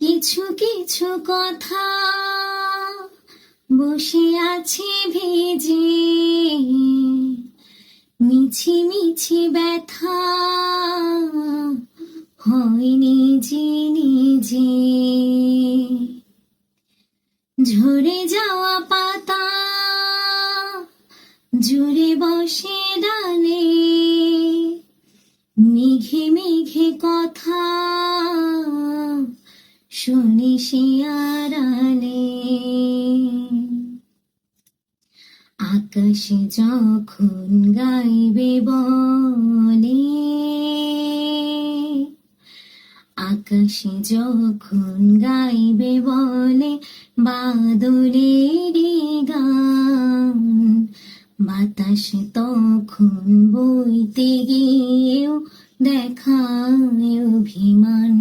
কিছু কিছু কথা বসে আছে ভেজে, মিছি মিছি ব্যথা হয় নিজে নিজে। ঝরে যাওয়া পাতা জুড়ে বসে ডালে, মেঘে মেঘে কথা শুনি সে আড়ালে। আকাশ যখন গাইবে বলে, আকাশ যখন গাইবে বলে বাদলের গান, বাতাস তখন বইতে গিয়েও দেখায় অভিমান।